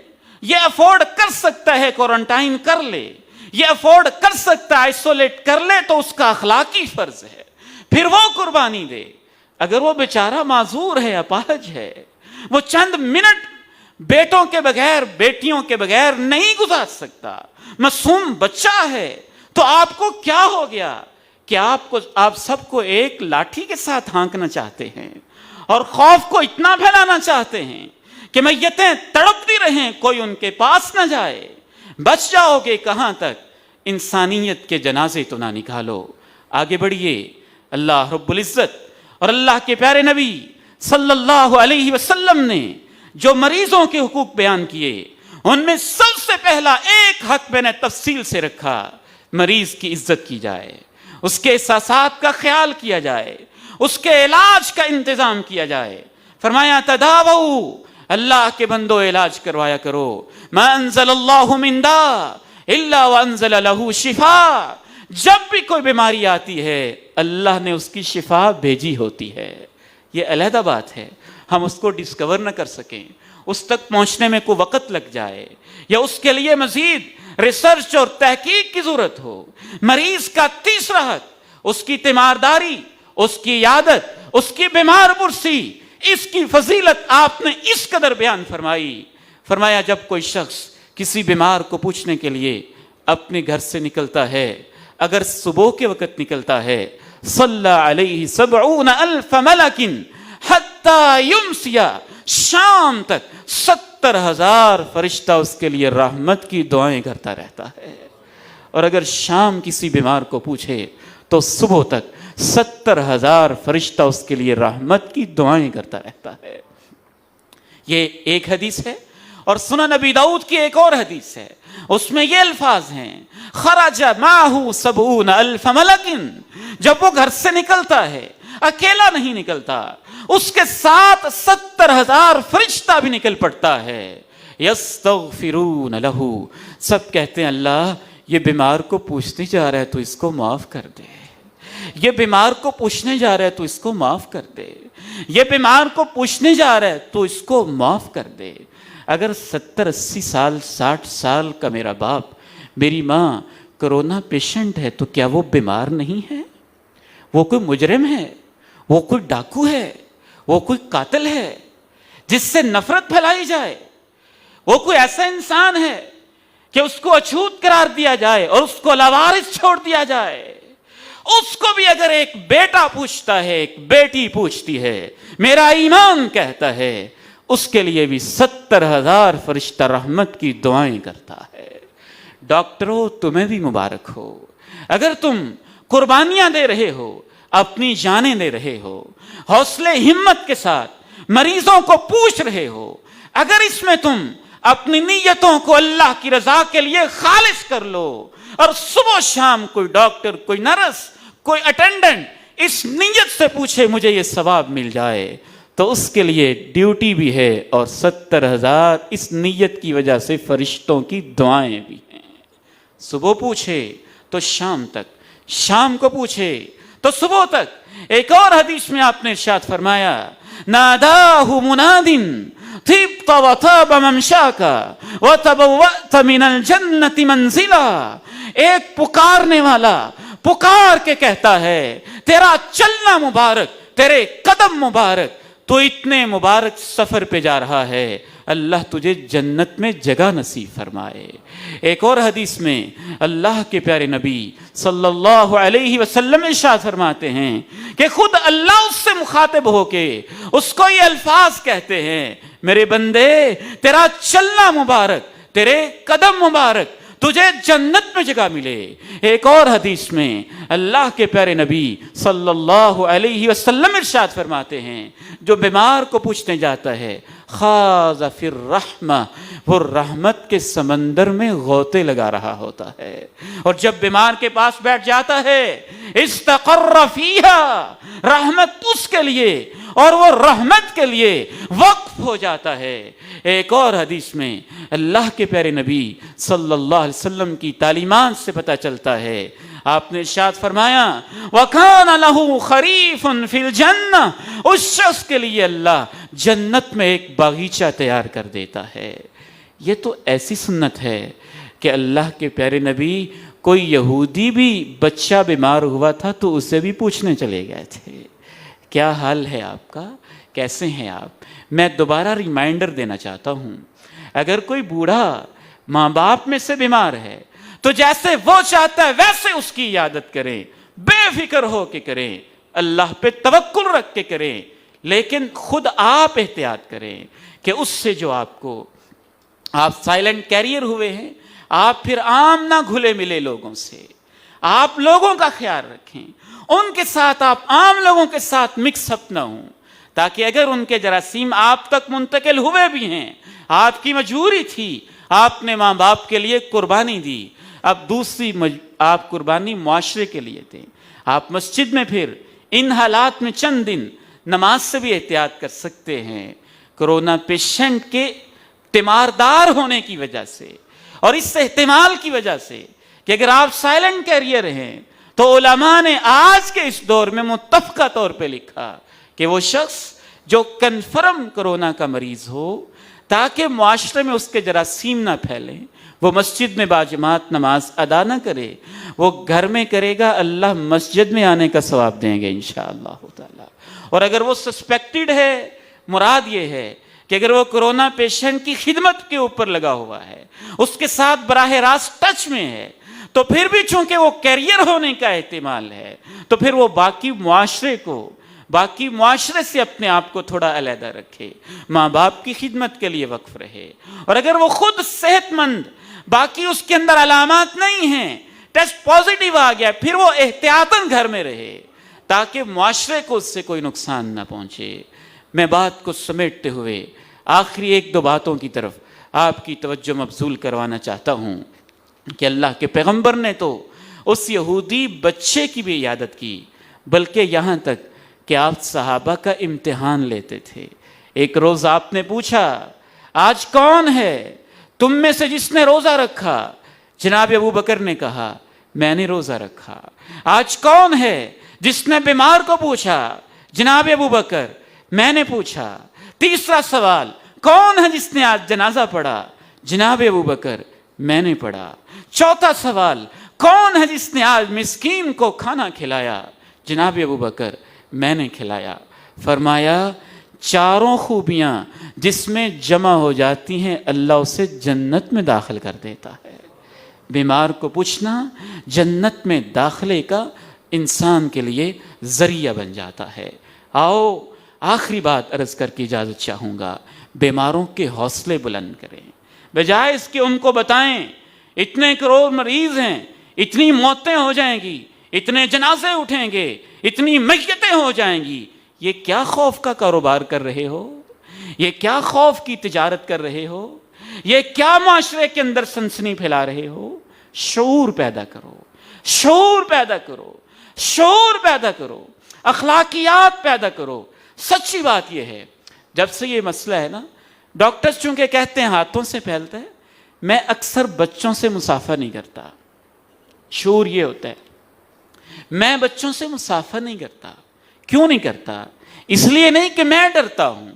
یہ افورڈ کر سکتا ہے کوارنٹائن کر لے، یہ افورڈ کر سکتا ہے آئسولیٹ کر لے، تو اس کا اخلاقی فرض ہے، پھر وہ قربانی دے۔ اگر وہ بیچارہ معذور ہے، اپاہج ہے، وہ چند منٹ بیٹوں کے بغیر، بیٹیوں کے بغیر نہیں گزار سکتا، معصوم بچہ ہے، تو آپ کو کیا ہو گیا کہ آپ سب کو ایک لاٹھی کے ساتھ ہانکنا چاہتے ہیں اور خوف کو اتنا پھیلانا چاہتے ہیں کہ میتیں تڑپتی رہیں، کوئی ان کے پاس نہ جائے؟ بچ جاؤ گے کہاں تک؟ انسانیت کے جنازے تو نہ نکالو، آگے بڑھیے۔ اللہ رب العزت اور اللہ کے پیارے نبی صلی اللہ علیہ وسلم نے جو مریضوں کے حقوق بیان کیے، ان میں سب سے پہلا ایک حق میں نے تفصیل سے رکھا، مریض کی عزت کی جائے، اس کے احساسات کا خیال کیا جائے، اس کے علاج کا انتظام کیا جائے۔ فرمایا تداوؤ، اللہ کے بندو علاج کروایا کرو، ما انزل اللہ من داء الا وانزل له شفاء، جب بھی کوئی بیماری آتی ہے اللہ نے اس کی شفا بھیجی ہوتی ہے۔ یہ علیحدہ بات ہے، ہم اس کو ڈسکور نہ کر سکیں، اس تک پہنچنے میں کوئی وقت لگ جائے یا اس کے لیے مزید ریسرچ اور تحقیق کی ضرورت ہو۔ مریض کا تیسرا حق، اس کی تیمارداری، اس کی عیادت، اس کی بیمار پرسی، اس کی فضیلت آپ نے اس قدر بیان فرمائی۔ فرمایا جب کوئی شخص کسی بیمار کو پوچھنے کے لیے اپنے گھر سے نکلتا ہے، اگر صبح کے وقت نکلتا ہے، صلی علیہ 70,000 ملک حتی یمسی، شام تک 70,000 فرشتہ اس کے لیے رحمت کی دعائیں کرتا رہتا ہے۔ اور اگر شام کسی بیمار کو پوچھے تو صبح تک 70,000 فرشتہ اس کے لیے رحمت کی دعائیں کرتا رہتا ہے۔ یہ ایک حدیث ہے، اور سنن نبی داؤد کی ایک اور حدیث ہے، اس میں یہ الفاظ ہیں، خرج معه 70,000 ملک، جب وہ گھر سے نکلتا ہے اکیلا نہیں نکلتا، اس کے ساتھ 70,000 فرشتہ بھی نکل پڑتا ہے، یستغفرون له، سب کہتے ہیں اللہ یہ بیمار کو پوچھنے جا رہا ہے تو اس کو معاف کر دے، یہ بیمار کو پوچھنے جا رہا ہے تو اس کو معاف کر دے، یہ بیمار کو پوچھنے جا رہا ہے تو اس کو معاف کر دے۔ اگر 70-80 سال 60 سال کا میرا باپ، میری ماں کرونا پیشنٹ ہے تو کیا وہ بیمار نہیں ہے؟ وہ کوئی مجرم ہے، وہ کوئی ڈاکو ہے، وہ کوئی قاتل ہے جس سے نفرت پھیلائی جائے؟ وہ کوئی ایسا انسان ہے کہ اس کو اچھوت قرار دیا جائے اور اس کو لاوارث چھوڑ دیا جائے؟ اس کو بھی اگر ایک بیٹا پوچھتا ہے، ایک بیٹی پوچھتی ہے، میرا ایمان کہتا ہے اس کے لیے بھی 70,000 فرشتہ رحمت کی دعائیں کرتا ہے۔ ڈاکٹروں تمہیں بھی مبارک ہو، اگر تم قربانیاں دے رہے ہو، اپنی جانیں دے رہے ہو، حوصلے ہمت کے ساتھ مریضوں کو پوچھ رہے ہو، اگر اس میں تم اپنی نیتوں کو اللہ کی رضا کے لیے خالص کر لو، اور صبح شام کوئی ڈاکٹر، کوئی نرس، کوئی اٹینڈنٹ اس نیت سے پوچھے مجھے یہ ثواب مل جائے، تو اس کے لیے ڈیوٹی بھی ہے اور 70,000 اس نیت کی وجہ سے فرشتوں کی دعائیں بھی ہیں۔ صبح پوچھے تو شام تک، شام کو پوچھے تو صبح تک۔ ایک اور حدیث میں آپ نے ارشاد فرمایا، ناداہ مناد طبت وطاب ممشاک وتبوأت من الجنت منزلا، ایک پکارنے والا پکار کے کہتا ہے تیرا چلنا مبارک، تیرے قدم مبارک، تو اتنے مبارک سفر پہ جا رہا ہے، اللہ تجھے جنت میں جگہ نصیب فرمائے۔ ایک اور حدیث میں اللہ کے پیارے نبی صلی اللہ علیہ وسلم ارشاد فرماتے ہیں کہ خود اللہ اس سے مخاطب ہو کے اس کو یہ الفاظ کہتے ہیں، میرے بندے تیرا چلنا مبارک، تیرے قدم مبارک، تجھے جنت میں جگہ ملے۔ ایک اور حدیث میں اللہ کے پیارے نبی صلی اللہ علیہ وسلم ارشاد فرماتے ہیں، جو بیمار کو پوچھنے جاتا ہے خاض فی الرحمہ، وہ رحمت کے سمندر میں غوطے لگا رہا ہوتا ہے، اور جب بیمار کے پاس بیٹھ جاتا ہے استقر فیہا، رحمت اس کے لیے اور وہ رحمت کے لیے وقف ہو جاتا ہے۔ ایک اور حدیث میں اللہ کے پیارے نبی صلی اللہ علیہ وسلم کی تعلیمات سے پتہ چلتا ہے، آپ نے ارشاد فرمایا وَكَانَ لَهُ خَرِيفٌ فِي الْجَنَّةِ، اس شخص کے لیے اللہ جنت میں ایک باغیچہ تیار کر دیتا ہے۔ یہ تو ایسی سنت ہے کہ اللہ کے پیارے نبی، کوئی یہودی بھی بچہ بیمار ہوا تھا تو اسے بھی پوچھنے چلے گئے تھے کیا حال ہے آپ کا؟ کیسے ہیں آپ؟ میں دوبارہ ریمائنڈر دینا چاہتا ہوں، اگر کوئی بوڑھا ماں باپ میں سے بیمار ہے تو جیسے وہ چاہتا ہے ویسے اس کی عیادت کریں، بے فکر ہو کے کریں، اللہ پہ توکل رکھ کے کریں، لیکن خود آپ احتیاط کریں کہ اس سے جو آپ سائلنٹ کیریئر ہوئے ہیں، آپ پھر عام نہ گھلے ملے لوگوں سے، آپ لوگوں کا خیال رکھیں، ان کے ساتھ آپ عام لوگوں کے ساتھ مکس اپ نہ ہوں، تاکہ اگر ان کے جراثیم آپ تک منتقل ہوئے بھی ہیں، آپ کی مجبوری تھی، آپ نے ماں باپ کے لیے قربانی دی، اب دوسری آپ قربانی معاشرے کے لیے دیں۔ آپ مسجد میں پھر ان حالات میں چند دن نماز سے بھی احتیاط کر سکتے ہیں، کرونا پیشنٹ کے تیماردار ہونے کی وجہ سے اور اس احتمال کی وجہ سے کہ اگر آپ سائلنٹ کیریئر ہیں تو علماء نے آج کے اس دور میں متفقہ طور پہ لکھا کہ وہ شخص جو کنفرم کرونا کا مریض ہو، تاکہ معاشرے میں اس کے جراثیم نہ پھیلیں، وہ مسجد میں باجماعت نماز ادا نہ کرے، وہ گھر میں کرے گا، اللہ مسجد میں آنے کا ثواب دیں گے انشاءاللہ تعالی۔ اور اگر وہ سسپیکٹڈ ہے، مراد یہ ہے کہ اگر وہ کرونا پیشنٹ کی خدمت کے اوپر لگا ہوا ہے، اس کے ساتھ براہ راست ٹچ میں ہے، تو پھر بھی چونکہ وہ کیریئر ہونے کا احتمال ہے، تو پھر وہ باقی معاشرے سے اپنے آپ کو تھوڑا علیحدہ رکھے، ماں باپ کی خدمت کے لیے وقف رہے، اور اگر وہ خود صحت مند، باقی اس کے اندر علامات نہیں ہیں، ٹیسٹ پازیٹیو آ گیا، پھر وہ احتیاطاً گھر میں رہے تاکہ معاشرے کو اس سے کوئی نقصان نہ پہنچے۔ میں بات کو سمیٹتے ہوئے آخری ایک دو باتوں کی طرف آپ کی توجہ مبذول کروانا چاہتا ہوں کہ اللہ کے پیغمبر نے تو اس یہودی بچے کی بھی عیادت کی، بلکہ یہاں تک کہ آپ صحابہ کا امتحان لیتے تھے۔ ایک روز آپ نے پوچھا، آج کون ہے تم میں سے جس نے روزہ رکھا؟ جناب ابو بکر نے کہا، میں نے روزہ رکھا۔ آج کون ہے جس نے بیمار کو پوچھا؟ جناب ابو بکر، میں نے پوچھا۔ تیسرا سوال، کون ہے جس نے آج جنازہ پڑھا؟ جناب ابو بکر، میں نے پڑھا۔ چوتھا سوال، کون ہے جس نے آج مسکین کو کھانا کھلایا؟ جناب ابو بکر، میں نے کھلایا۔ فرمایا، چاروں خوبیاں جس میں جمع ہو جاتی ہیں اللہ اسے جنت میں داخل کر دیتا ہے۔ بیمار کو پوچھنا جنت میں داخلے کا انسان کے لیے ذریعہ بن جاتا ہے۔ آؤ آخری بات عرض کر کے اجازت چاہوں گا، بیماروں کے حوصلے بلند کریں، بجائے اس کے ان کو بتائیں اتنے کروڑ مریض ہیں، اتنی موتیں ہو جائیں گی، اتنے جنازے اٹھیں گے، اتنی میتیں ہو جائیں گی۔ یہ کیا خوف کا کاروبار کر رہے ہو؟ یہ کیا خوف کی تجارت کر رہے ہو؟ یہ کیا معاشرے کے اندر سنسنی پھیلا رہے ہو؟ شعور پیدا کرو، شعور پیدا کرو، شعور پیدا کرو، اخلاقیات پیدا کرو۔ سچی بات یہ ہے، جب سے یہ مسئلہ ہے نا، ڈاکٹرز چونکہ کہتے ہیں ہاتھوں سے پھیلتا ہے، میں اکثر بچوں سے مسافہ نہیں کرتا۔ شعور یہ ہوتا ہے، میں بچوں سے مسافہ نہیں کرتا۔ کیوں نہیں کرتا؟ اس لیے نہیں کہ میں ڈرتا ہوں،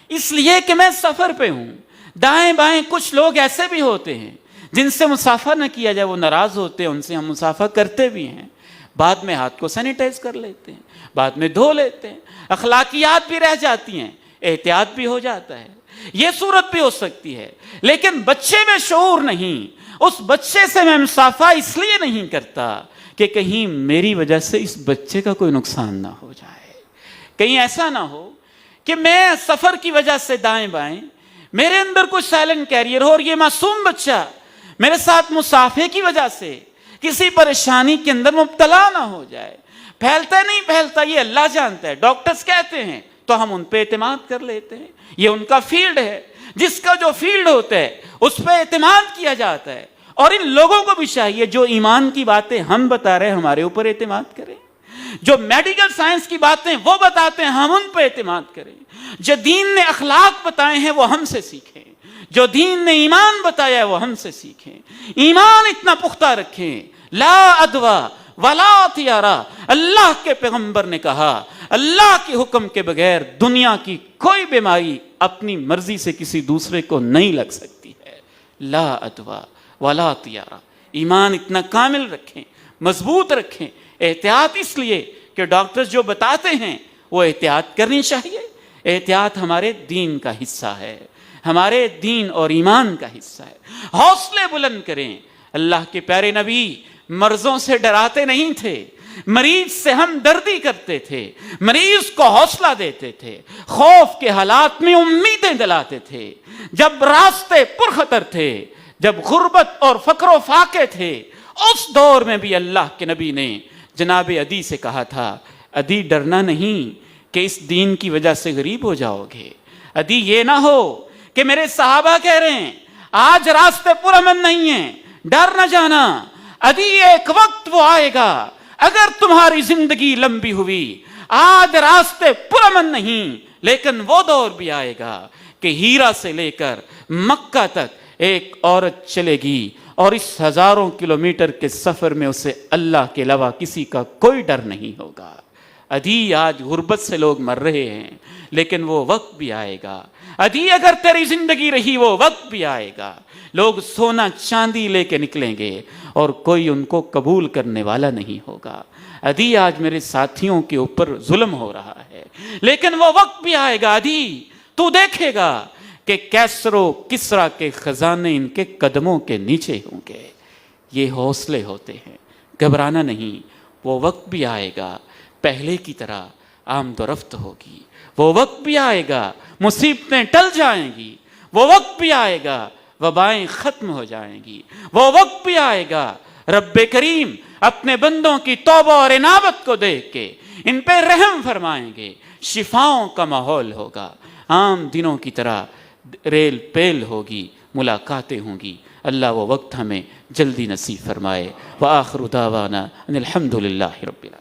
اس لیے کہ میں سفر پہ ہوں۔ دائیں بائیں کچھ لوگ ایسے بھی ہوتے ہیں جن سے مسافہ نہ کیا جائے وہ ناراض ہوتے ہیں، ان سے ہم مسافہ کرتے بھی ہیں، بعد میں ہاتھ کو سینیٹائز کر لیتے ہیں، بعد میں دھو لیتے ہیں، اخلاقیات بھی رہ جاتی ہیں، احتیاط بھی ہو جاتا ہے۔ یہ صورت بھی ہو سکتی ہے، لیکن بچے میں شعور نہیں۔ اس بچے سے میں مسافہ اس لیے نہیں کرتا کہ کہیں میری وجہ سے اس بچے کا کوئی نقصان نہ ہو جائے، کہیں ایسا نہ ہو کہ میں سفر کی وجہ سے دائیں بائیں میرے اندر کوئی سائلنٹ کیریئر ہو اور یہ معصوم بچہ میرے ساتھ مسافے کی وجہ سے کسی پریشانی کے اندر مبتلا نہ ہو جائے۔ پھیلتا نہیں پھیلتا یہ اللہ جانتا ہے، ڈاکٹرز کہتے ہیں تو ہم ان پہ اعتماد کر لیتے ہیں، یہ ان کا فیلڈ ہے، جس کا جو فیلڈ ہوتا ہے اس پہ اعتماد کیا جاتا ہے۔ اور ان لوگوں کو بھی چاہیے جو ایمان کی باتیں ہم بتا رہے ہیں ہمارے اوپر اعتماد کریں، جو میڈیکل سائنس کی باتیں وہ بتاتے ہیں ہم ان پہ اعتماد کریں، جو دین نے اخلاق بتائے ہیں وہ ہم سے سیکھیں، جو دین نے ایمان بتایا ہے وہ ہم سے سیکھیں۔ ایمان اتنا پختہ رکھیں، لا ادوا ولا طیارہ۔ اللہ کے پیغمبر نے کہا اللہ کے حکم کے بغیر دنیا کی کوئی بیماری اپنی مرضی سے کسی دوسرے کو نہیں لگ سکتی ہے۔ لا ادوا ولا طیارہ۔ ایمان اتنا کامل رکھیں، مضبوط رکھیں۔ احتیاط اس لیے کہ ڈاکٹرز جو بتاتے ہیں وہ احتیاط کرنی چاہیے۔ احتیاط ہمارے دین کا حصہ ہے، ہمارے دین اور ایمان کا حصہ ہے۔ حوصلے بلند کریں۔ اللہ کے پیارے نبی مرضوں سے ڈراتے نہیں تھے، مریض سے ہم دردی کرتے تھے، مریض کو حوصلہ دیتے تھے، خوف کے حالات میں امیدیں دلاتے تھے۔ جب راستے پرخطر تھے، جب غربت اور فقر و فاقے تھے، اس دور میں بھی اللہ کے نبی نے جناب عدی سے کہا تھا، عدی ڈرنا نہیں کہ اس دین کی وجہ سے غریب ہو جاؤ گے، عدی یہ نہ ہو کہ میرے صحابہ کہہ رہے ہیں آج راستے پرامن نہیں ہیں، ڈر نہ جانا، عدی ایک وقت وہ آئے گا اگر تمہاری زندگی لمبی ہوئی، آج راستے پرامن نہیں لیکن وہ دور بھی آئے گا کہ ہیرا سے لے کر مکہ تک ایک عورت چلے گی اور اس ہزاروں کلومیٹر کے سفر میں اسے اللہ کے علاوہ کسی کا کوئی ڈر نہیں ہوگا۔ عدی آج غربت سے لوگ مر رہے ہیں لیکن وہ وقت بھی آئے گا، عدی اگر تیری زندگی رہی وہ وقت بھی آئے گا، لوگ سونا چاندی لے کے نکلیں گے اور کوئی ان کو قبول کرنے والا نہیں ہوگا۔ عدی آج میرے ساتھیوں کے اوپر ظلم ہو رہا ہے لیکن وہ وقت بھی آئے گا، عدی تو دیکھے گا کہ کیسر و کسرا کے خزانے ان کے قدموں کے نیچے ہوں گے۔ یہ حوصلے ہوتے ہیں، گھبرانا نہیں۔ وہ وقت بھی آئے گا پہلے کی طرح آمد و رفت ہوگی، وہ وقت بھی آئے گا مصیبتیں ٹل جائیں گی، وہ وقت بھی آئے گا وبائیں ختم ہو جائیں گی، وہ وقت بھی آئے گا رب کریم اپنے بندوں کی توبہ اور انابت کو دیکھ کے ان پہ رحم فرمائیں گے، شفاؤں کا ماحول ہوگا، عام دنوں کی طرح ریل پیل ہوگی، ملاقاتیں ہوں گی۔ اللہ وہ وقت ہمیں جلدی نصیب فرمائے۔ وآخر دعوانا ان الحمد للہ رب العالمین۔